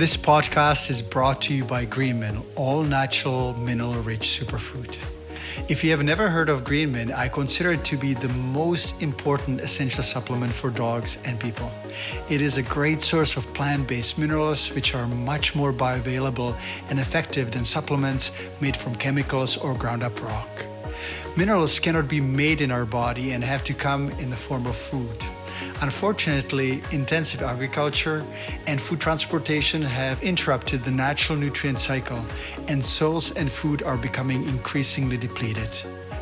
This podcast is brought to you by Greenman, all natural, mineral-rich superfood. If you have never heard of Greenman, I consider it to be the most important essential supplement for dogs and people. It is a great source of plant-based minerals, which are much more bioavailable and effective than supplements made from chemicals or ground-up rock. Minerals cannot be made in our body and have to come in the form of food. Unfortunately, intensive agriculture and food transportation have interrupted the natural nutrient cycle, and soils and food are becoming increasingly depleted.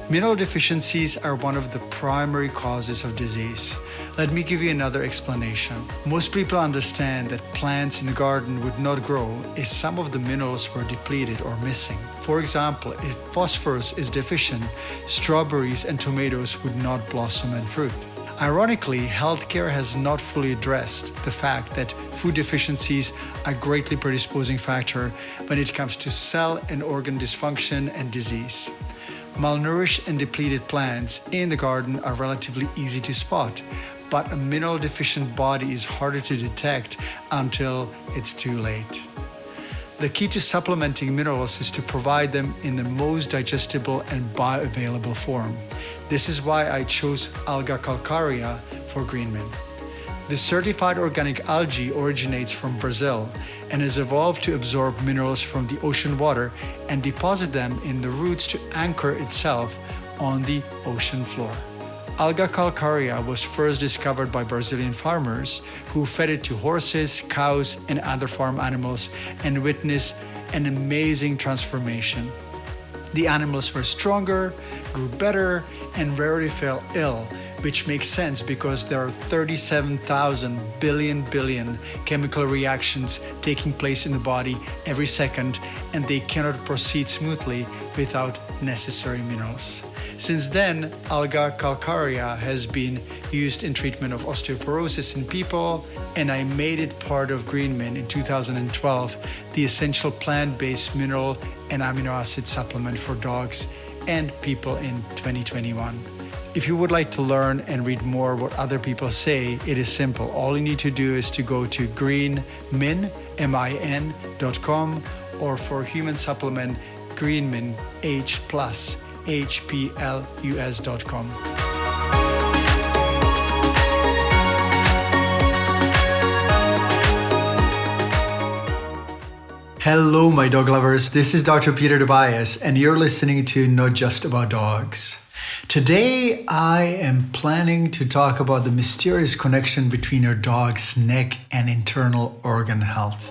Mineral deficiencies are one of the primary causes of disease. Let me give you another explanation. Most people understand that plants in the garden would not grow if some of the minerals were depleted or missing. For example, if phosphorus is deficient, strawberries and tomatoes would not blossom and fruit. Ironically, healthcare has not fully addressed the fact that food deficiencies are a greatly predisposing factor when it comes to cell and organ dysfunction and disease. Malnourished and depleted plants in the garden are relatively easy to spot, but a mineral deficient body is harder to detect until it's too late. The key to supplementing minerals is to provide them in the most digestible and bioavailable form. This is why I chose Alga calcarea for Greenman. This certified organic algae originates from Brazil and has evolved to absorb minerals from the ocean water and deposit them in the roots to anchor itself on the ocean floor. Alga calcarea was first discovered by Brazilian farmers who fed it to horses, cows, and other farm animals and witnessed an amazing transformation. The animals were stronger, grew better, and rarely fell ill, which makes sense because there are 37,000 billion chemical reactions taking place in the body every second, and they cannot proceed smoothly without necessary minerals. Since then, Alga calcarea has been used in treatment of osteoporosis in people, and I made it part of Greenman in 2012, the essential plant-based mineral and amino acid supplement for dogs and people in 2021. If you would like to learn and read more what other people say, it is simple. All you need to do is to go to greenmin.com, or for human supplement, Greenman H+, HPLUS.com. Hello, my dog lovers. This is Dr. Peter Dobias, and you're listening to Not Just About Dogs. Today, I am planning to talk about the mysterious connection between your dog's neck and internal organ health.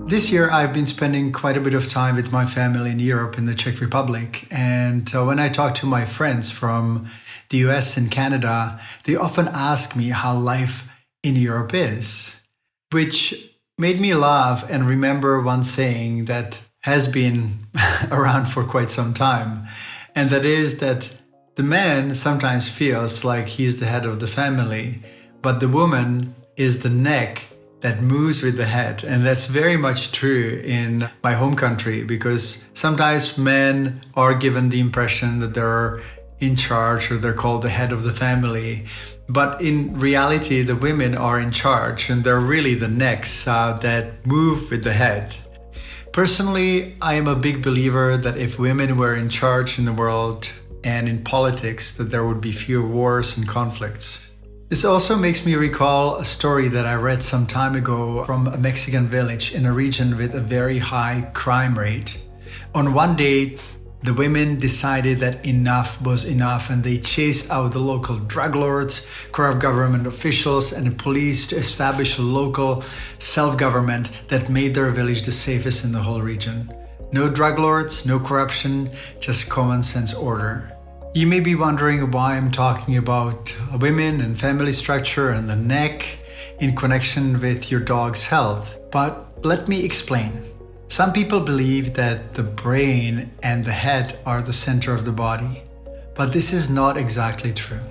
This year, I've been spending quite a bit of time with my family in Europe, in the Czech Republic. And when I talk to my friends from the US and Canada, they often ask me how life in Europe is, which made me laugh and remember one saying that has been around for quite some time. And that is that the man sometimes feels like he's the head of the family, but the woman is the neck that moves with the head. And that's very much true in my home country, because sometimes men are given the impression that they're in charge or they're called the head of the family. But in reality, the women are in charge and they're really the necks that move with the head. Personally, I am a big believer that if women were in charge in the world and in politics, that there would be fewer wars and conflicts. This also makes me recall a story that I read some time ago from a Mexican village in a region with a very high crime rate. On one day, the women decided that enough was enough, and they chased out the local drug lords, corrupt government officials, and the police to establish a local self-government that made their village the safest in the whole region. No drug lords, no corruption, just common sense order. You may be wondering why I'm talking about women and family structure and the neck in connection with your dog's health, but let me explain. Some people believe that the brain and the head are the center of the body, but this is not exactly true.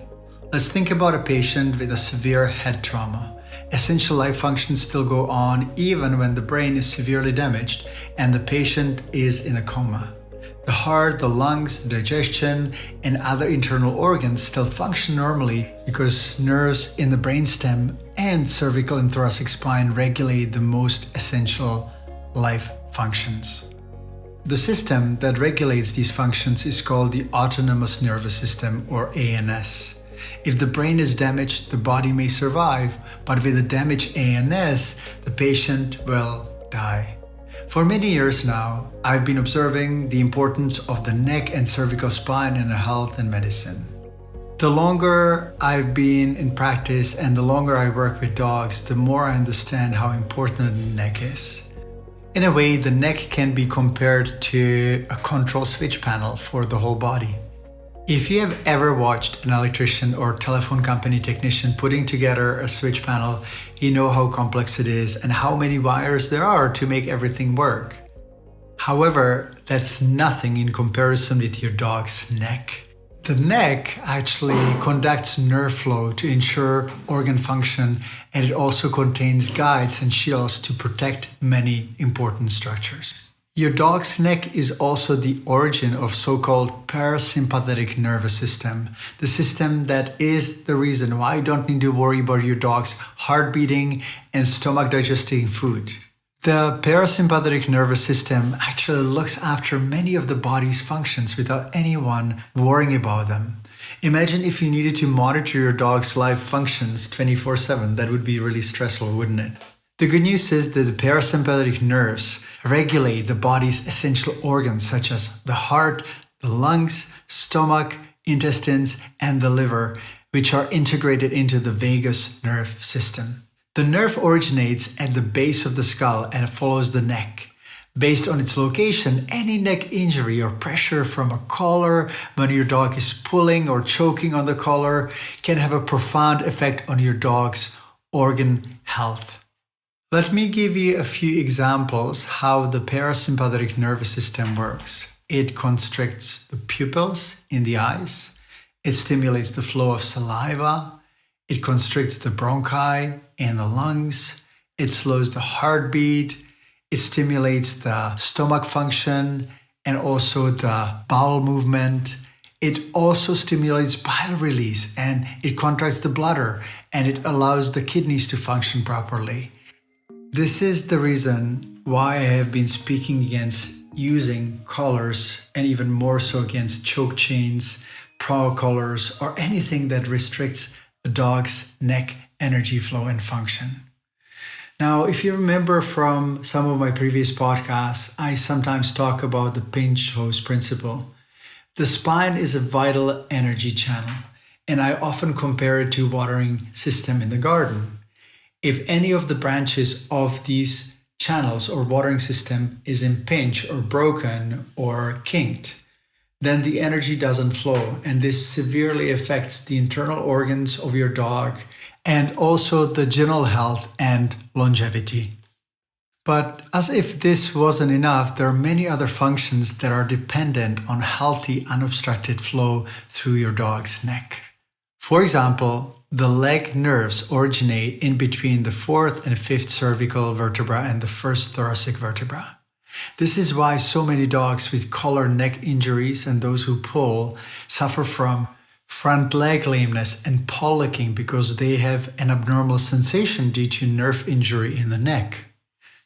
Let's think about a patient with a severe head trauma. Essential life functions still go on even when the brain is severely damaged and the patient is in a coma. The heart, the lungs, the digestion, and other internal organs still function normally because nerves in the brainstem and cervical and thoracic spine regulate the most essential life functions. The system that regulates these functions is called the autonomous nervous system, or ANS. If the brain is damaged, the body may survive, but with a damaged ANS, the patient will die. For many years now, I've been observing the importance of the neck and cervical spine in health and medicine. The longer I've been in practice and the longer I work with dogs, the more I understand how important the neck is. In a way, the neck can be compared to a control switch panel for the whole body. If you have ever watched an electrician or telephone company technician putting together a switch panel, you know how complex it is and how many wires there are to make everything work. However, that's nothing in comparison with your dog's neck. The neck actually conducts nerve flow to ensure organ function, and it also contains guides and shields to protect many important structures. Your dog's neck is also the origin of so-called parasympathetic nervous system, the system that is the reason why you don't need to worry about your dog's heart beating and stomach digesting food. The parasympathetic nervous system actually looks after many of the body's functions without anyone worrying about them. Imagine if you needed to monitor your dog's life functions 24/7. That would be really stressful, wouldn't it? The good news is that the parasympathetic nerves regulate the body's essential organs such as the heart, the lungs, stomach, intestines, and the liver, which are integrated into the vagus nerve system. The nerve originates at the base of the skull and follows the neck. Based on its location, any neck injury or pressure from a collar when your dog is pulling or choking on the collar can have a profound effect on your dog's organ health. Let me give you a few examples how the parasympathetic nervous system works. It constricts the pupils in the eyes. It stimulates the flow of saliva. It constricts the bronchi in the lungs. It slows the heartbeat. It stimulates the stomach function and also the bowel movement. It also stimulates bile release, and it contracts the bladder, and it allows the kidneys to function properly. This is the reason why I have been speaking against using collars, and even more so against choke chains, prong collars, or anything that restricts the dog's neck energy flow and function. Now, if you remember from some of my previous podcasts, I sometimes talk about the pinch hose principle. The spine is a vital energy channel, and I often compare it to a watering system in the garden. If any of the branches of these channels or watering system is impinged or broken or kinked, then the energy doesn't flow, and this severely affects the internal organs of your dog and also the general health and longevity. But as if this wasn't enough, there are many other functions that are dependent on healthy, unobstructed flow through your dog's neck. For example, the leg nerves originate in between the fourth and fifth cervical vertebra and the first thoracic vertebra. This is why so many dogs with collar neck injuries and those who pull suffer from front leg lameness and paw licking because they have an abnormal sensation due to nerve injury in the neck.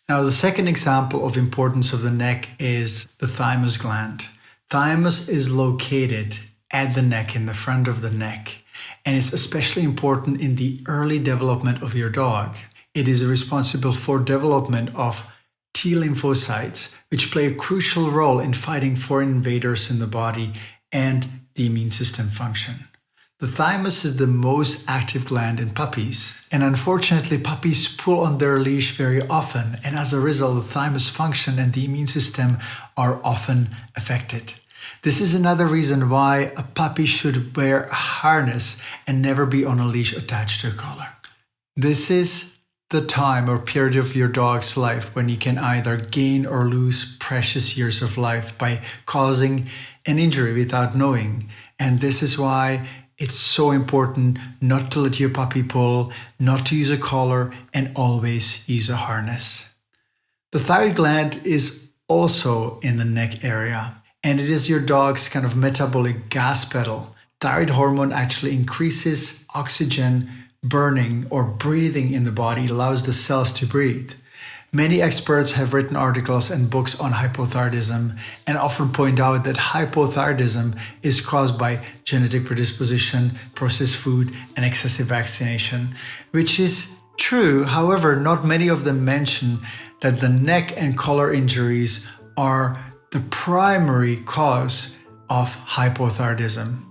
Now, the second example of importance of the neck is the thymus gland. Thymus is located at the neck, in the front of the neck, and it's especially important in the early development of your dog. It is responsible for development of T lymphocytes, which play a crucial role in fighting foreign invaders in the body and the immune system function. The thymus is the most active gland in puppies, and unfortunately puppies pull on their leash very often, and as a result the thymus function and the immune system are often affected. This is another reason why a puppy should wear a harness and never be on a leash attached to a collar. This is the time or period of your dog's life when you can either gain or lose precious years of life by causing an injury without knowing. And this is why it's so important not to let your puppy pull, not to use a collar, and always use a harness. The thyroid gland is also in the neck area. And it is your dog's kind of metabolic gas pedal. Thyroid hormone actually increases oxygen burning or breathing in the body, allows the cells to breathe. Many experts have written articles and books on hypothyroidism and often point out that hypothyroidism is caused by genetic predisposition, processed food, and excessive vaccination, which is true. However, not many of them mention that the neck and collar injuries are the primary cause of hypothyroidism.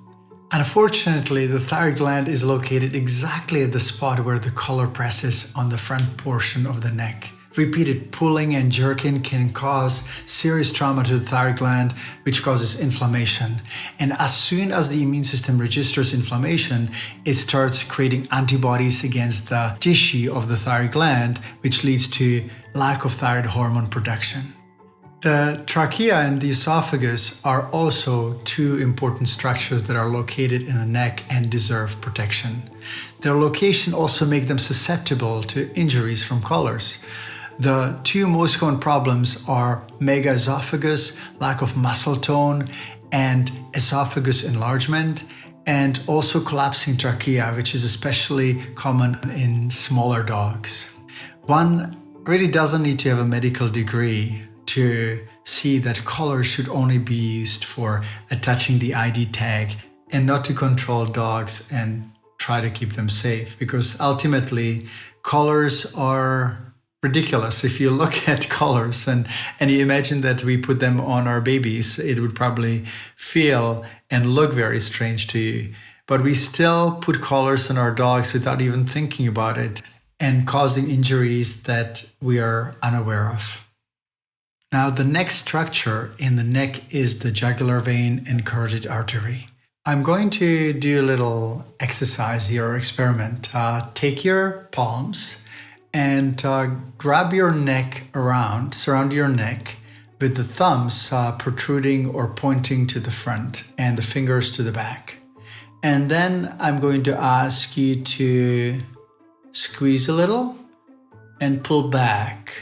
Unfortunately, the thyroid gland is located exactly at the spot where the collar presses on the front portion of the neck. Repeated pulling and jerking can cause serious trauma to the thyroid gland, which causes inflammation. And as soon as the immune system registers inflammation, it starts creating antibodies against the tissue of the thyroid gland, which leads to lack of thyroid hormone production. The trachea and the esophagus are also two important structures that are located in the neck and deserve protection. Their location also makes them susceptible to injuries from collars. The two most common problems are megaesophagus, lack of muscle tone, and esophagus enlargement, and also collapsing trachea, which is especially common in smaller dogs. One really doesn't need to have a medical degree to see that collars should only be used for attaching the ID tag and not to control dogs and try to keep them safe, because ultimately collars are ridiculous. If you look at collars and you imagine that we put them on our babies, it would probably feel and look very strange to you. But we still put collars on our dogs without even thinking about it and causing injuries that we are unaware of. Now, the next structure in the neck is the jugular vein and carotid artery. I'm going to do a little exercise here or experiment. Take your palms and grab your neck around, surround your neck with the thumbs protruding or pointing to the front and the fingers to the back. And then I'm going to ask you to squeeze a little and pull back.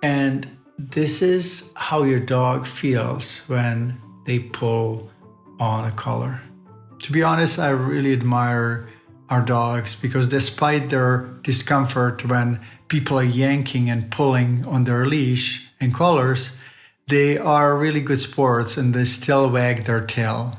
And this is how your dog feels when they pull on a collar. To be honest, I really admire our dogs because despite their discomfort when people are yanking and pulling on their leash and collars, they are really good sports and they still wag their tail.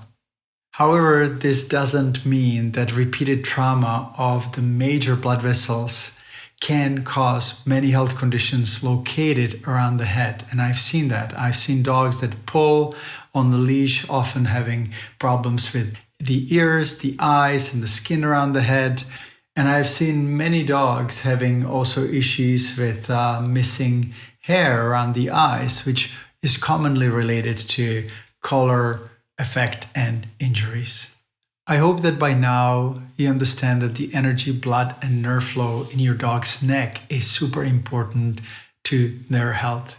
However, this doesn't mean that repeated trauma of the major blood vessels can cause many health conditions located around the head. And I've seen that. I've seen dogs that pull on the leash, often having problems with the ears, the eyes, and the skin around the head. And I've seen many dogs having also issues with missing hair around the eyes, which is commonly related to collar effect and injuries. I hope that by now you understand that the energy, blood, and nerve flow in your dog's neck is super important to their health.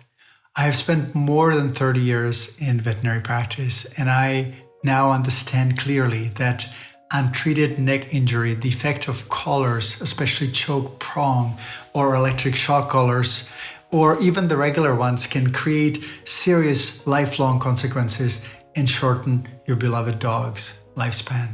I have spent more than 30 years in veterinary practice, and I now understand clearly that untreated neck injury, the effect of collars, especially choke, prong, or electric shock collars, or even the regular ones, can create serious lifelong consequences and shorten your beloved dog's lifespan.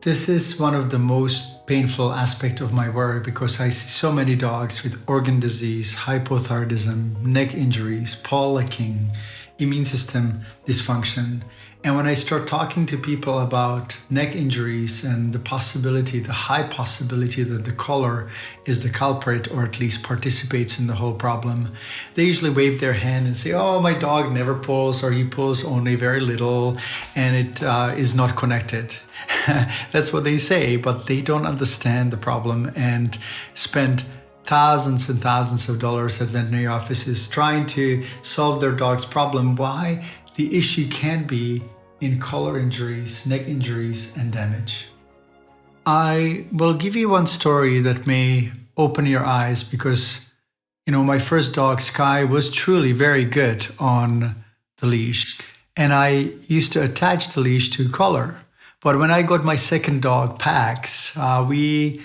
This is one of the most painful aspects of my work because I see so many dogs with organ disease, hypothyroidism, neck injuries, paw licking, immune system dysfunction. And when I start talking to people about neck injuries and the high possibility that the collar is the culprit or at least participates in the whole problem, they usually wave their hand and say, oh, my dog never pulls or he pulls only very little and it is not connected. That's what they say, but they don't understand the problem and spend thousands and thousands of dollars at veterinary offices trying to solve their dog's problem. Why? The issue can be in collar injuries, neck injuries, and damage. I will give you one story that may open your eyes because, my first dog, Sky, was truly very good on the leash. And I used to attach the leash to a collar. But when I got my second dog, Pax, we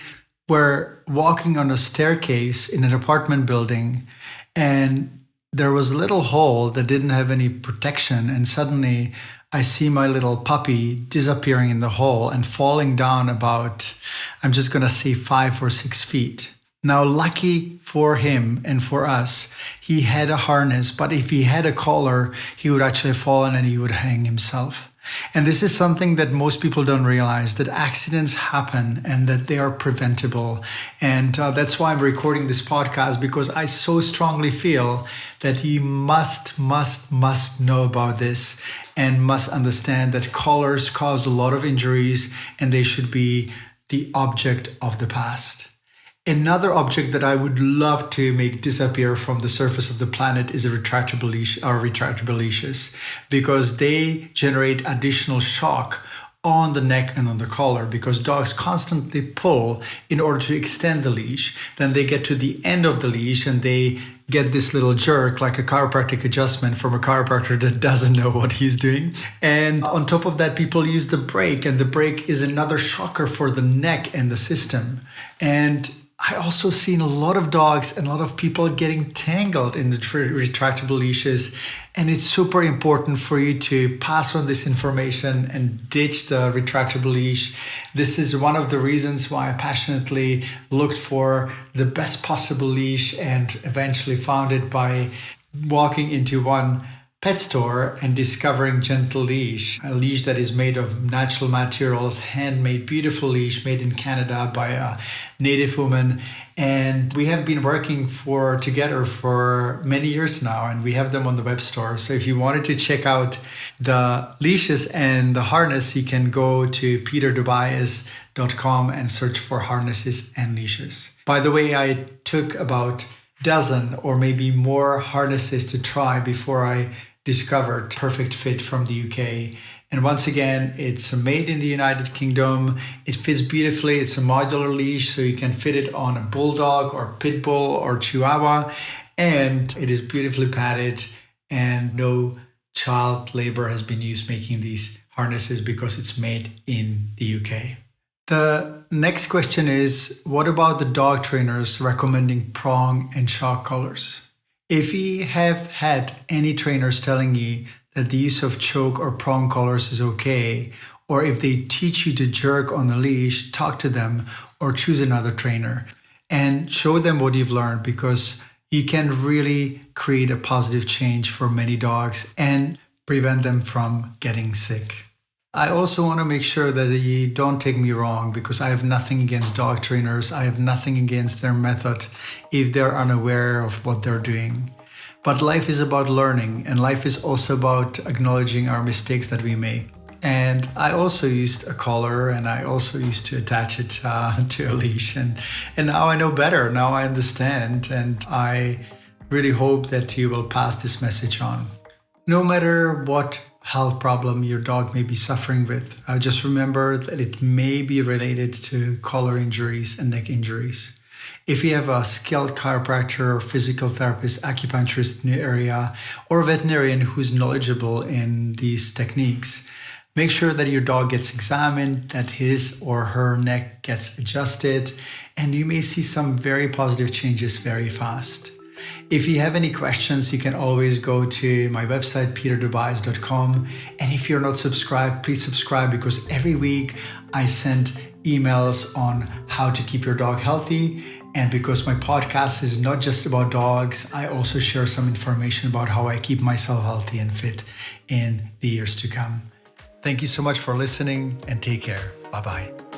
were walking on a staircase in an apartment building, and there was a little hole that didn't have any protection, and suddenly I see my little puppy disappearing in the hole and falling down about, I'm just going to say 5 or 6 feet. Now, lucky for him and for us, he had a harness, but if he had a collar, he would actually have fallen and he would hang himself. And this is something that most people don't realize, that accidents happen and that they are preventable. And that's why I'm recording this podcast, because I so strongly feel that you must know about this and must understand that collars cause a lot of injuries and they should be the object of the past. Another object that I would love to make disappear from the surface of the planet is a retractable leash or retractable leashes, because they generate additional shock on the neck and on the collar, because dogs constantly pull in order to extend the leash. Then they get to the end of the leash and they get this little jerk, like a chiropractic adjustment from a chiropractor that doesn't know what he's doing. And on top of that, people use the brake, and the brake is another shocker for the neck and the system. And I also seen a lot of dogs and a lot of people getting tangled in the retractable leashes. And it's super important for you to pass on this information and ditch the retractable leash. This is one of the reasons why I passionately looked for the best possible leash and eventually found it by walking into one pet store and discovering Gentle Leash, a leash that is made of natural materials, handmade, beautiful leash made in Canada by a native woman. And we have been working together for many years now, and we have them on the web store. So if you wanted to check out the leashes and the harness, you can go to Dobias.com and search for harnesses and leashes. By the way, I took about dozen or maybe more harnesses to try before I discovered Perfect Fit from the UK. And once again, it's made in the United Kingdom. It fits beautifully. It's a modular leash, so you can fit it on a bulldog or pit bull or chihuahua. And it is beautifully padded, and no child labor has been used making these harnesses because it's made in the UK. The next question is, what about the dog trainers recommending prong and shock collars? If you have had any trainers telling you that the use of choke or prong collars is okay, or if they teach you to jerk on the leash, talk to them or choose another trainer and show them what you've learned, because you can really create a positive change for many dogs and prevent them from getting sick. I also want to make sure that you don't take me wrong, because I have nothing against dog trainers. I have nothing against their method if they're unaware of what they're doing. But life is about learning, and life is also about acknowledging our mistakes that we make. And I also used a collar, and I also used to attach it to a leash. And now I know better. Now I understand. And I really hope that you will pass this message on. No matter what health problem your dog may be suffering with, just remember that it may be related to collar injuries and neck injuries. If you have a skilled chiropractor or physical therapist, acupuncturist in your area, or a veterinarian who's knowledgeable in these techniques, make sure that your dog gets examined, that his or her neck gets adjusted, and you may see some very positive changes very fast. If you have any questions, you can always go to my website, peterdobias.com. And if you're not subscribed, please subscribe, because every week I send emails on how to keep your dog healthy. And because my podcast is not just about dogs, I also share some information about how I keep myself healthy and fit in the years to come. Thank you so much for listening, and take care. Bye-bye.